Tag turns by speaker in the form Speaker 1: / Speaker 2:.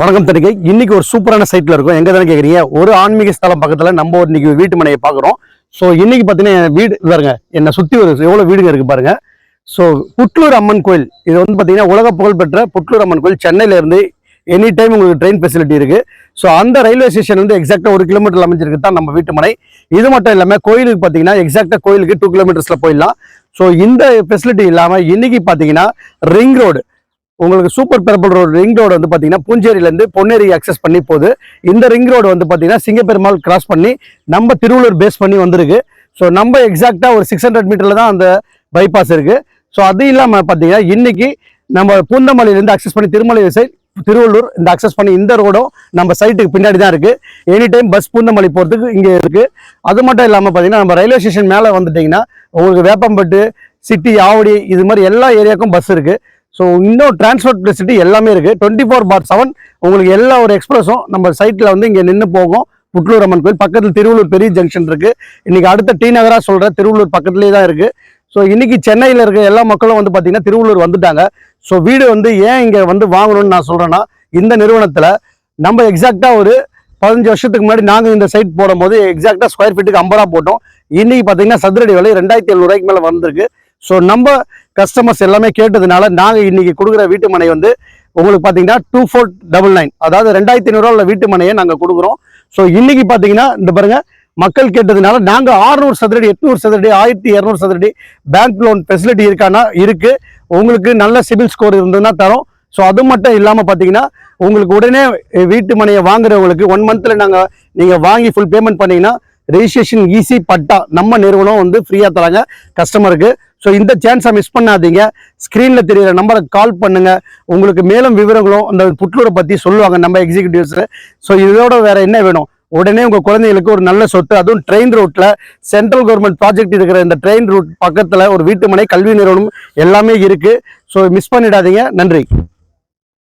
Speaker 1: வணக்கம் தனிகை. இன்னைக்கு ஒரு சூப்பரான சைட்ல இருக்கும். எங்க தானே கேக்குறீங்க? ஒரு ஆன்மீக ஸ்தலம் பக்கத்துல நம்ம இன்னைக்கு வீட்டு மனையை பாக்குறோம். ஸோ இன்னைக்கு பாத்தீங்கன்னா வீடு பாருங்க, என்னை சுத்தி ஒரு எவ்வளவு வீடுங்க இருக்கு பாருங்க. ஸோ புட்லூர் அம்மன் கோயில், இது வந்து பாத்தீங்கன்னா உலக புகழ்பெற்ற புட்லூர் அம்மன் கோயில். சென்னையில இருந்து எனி டைம் உங்களுக்கு ட்ரெயின் ஃபெசிலிட்டி இருக்கு. ஸோ அந்த ரயில்வே ஸ்டேஷன் வந்து எக்ஸாக்டா 1 கிலோமீட்டர் அமைஞ்சிருக்கு தான் நம்ம வீட்டு மனை. இது மட்டும் இல்லாம கோயிலுக்கு பாத்தீங்கன்னா எக்ஸாக்டா கோயிலுக்கு 2 கிலோமீட்டர்ஸ்ல போயிடலாம். ஸோ இந்த ஃபெசிலிட்டி இல்லாம இன்னைக்கு பாத்தீங்கன்னா ரிங் ரோடு, உங்களுக்கு சூப்பர் பெரம்பல் ரோடு ரிங் ரோடு வந்து பார்த்தீங்கன்னா பூஞ்சேரியிலேருந்து பொன்னேரி அக்சஸ் பண்ணி போகுது. இந்த ரிங் ரோடு வந்து பார்த்தீங்கன்னா சிங்கப்பெருமாள் கிராஸ் பண்ணி நம்ம திருவள்ளூர் பேஸ் பண்ணி வந்திருக்கு. ஸோ நம்ம எக்ஸாக்டாக ஒரு 600 மீட்டரில் தான் அந்த பைபாஸ் இருக்குது. ஸோ அது இல்லாமல் பார்த்தீங்கன்னா இன்னைக்கு நம்ம பூந்தமல்லியிலேருந்து அக்சஸ் பண்ணி திருமலை சைட் திருவள்ளூர் இந்த அக்சஸ் பண்ணி இந்த ரோடும் நம்ம சைட்டுக்கு பின்னாடி தான் இருக்குது. எனி டைம் பஸ் பூந்தமல்லி போகிறதுக்கு இங்கே இருக்குது. அது மட்டும் இல்லாமல் பார்த்தீங்கன்னா நம்ம ரயில்வே ஸ்டேஷன் மேலே வந்துட்டிங்கன்னா உங்களுக்கு வேப்பம்பட்டு, சிட்டி, ஆவடி, இது மாதிரி எல்லா ஏரியாவுக்கும் பஸ் இருக்குது. ஸோ இன்னும் டிரான்ஸ்போர்ட் ஃபெசிலிட்டி எல்லாமே இருக்குது. 24/7 உங்களுக்கு எல்லா ஒரு எக்ஸ்பிரஸும் நம்ம சைட்டில் வந்து இங்கே நின்று போகும். புட்லூர் அம்மன் கோயில் பக்கத்தில் திருவள்ளூர் பெரிய ஜங்ஷன் இருக்குது. இன்றைக்கி அடுத்த டி நகராக சொல்கிற திருவள்ளூர் பக்கத்துலேயே தான் இருக்குது. ஸோ இன்றைக்கி சென்னையில் இருக்க எல்லா மக்களும் வந்து பார்த்திங்கன்னா திருவள்ளூர் வந்துட்டாங்க. ஸோ வீடு வந்து ஏன் இங்கே வந்து வாங்கணும்னு நான் சொல்கிறேன்னா, இந்த நிறுவனத்தில் நம்ம எக்ஸாக்டாக ஒரு 15 வருஷத்துக்கு முன்னாடி நாங்கள் இந்த சைட் போடும்போது எக்ஸாக்டாக ஸ்கொயர் ஃபீட்டுக்கு 50 ரூபா போட்டோம். இன்றைக்கி பார்த்தீங்கன்னா சதுரடி விலை 2700 ரூபாய்க்கு மேலே வந்திருக்கு. ஸோ நம்ம கஸ்டமர்ஸ் எல்லாமே கேட்டதுனால நாங்கள் இன்னைக்கு கொடுக்குற வீட்டு மனை வந்து உங்களுக்கு பார்த்தீங்கன்னா 2499, அதாவது 2500 உள்ள வீட்டு மனையை நாங்கள் கொடுக்குறோம். ஸோ இன்னைக்கு பார்த்தீங்கன்னா இந்த பாருங்க, மக்கள் கேட்டதுனால நாங்கள் 600 சதுரடி, 800 சதுரடி, 1200 சதுரடி பேங்க் லோன் ஃபெசிலிட்டி இருக்கானா இருக்கு. உங்களுக்கு நல்ல சிபில் ஸ்கோர் இருந்ததுன்னா தரோம். ஸோ அது மட்டும் இல்லாமல் பார்த்தீங்கன்னா உங்களுக்கு உடனே வீட்டு மனையை வாங்குறவங்களுக்கு 1 மந்த்ல நீங்கள் வாங்கி ஃபுல் பேமெண்ட் பண்ணீங்கன்னா ரெஜிஸ்ட்ரேஷன் ஈஸி பட்டா நம்ம நிறுவனம் வந்து ஃப்ரீயாக தராங்க கஸ்டமருக்கு. ஸோ இந்த சான்ஸை மிஸ் பண்ணாதீங்க. ஸ்க்ரீனில் தெரிகிற நம்பருக்கு கால் பண்ணுங்க. உங்களுக்கு மேலும் விவரங்களும் அந்த புட்லூரை பற்றி சொல்லுவாங்க நம்ம எக்ஸிக்யூட்டிவ்ஸ். ஸோ இதோட வேற என்ன வேணும்? உடனே உங்கள் குழந்தைங்களுக்கு ஒரு நல்ல சொத்து, அதுவும் ட்ரெயின் ரூட்டில் சென்ட்ரல் கவர்மெண்ட் ப்ராஜெக்ட் இருக்கிற இந்த ட்ரெயின் ரூட் பக்கத்தில் ஒரு வீட்டு மனை, கல்வி நிறுவனம் எல்லாமே இருக்குது. ஸோ மிஸ் பண்ணிடாதீங்க. நன்றி.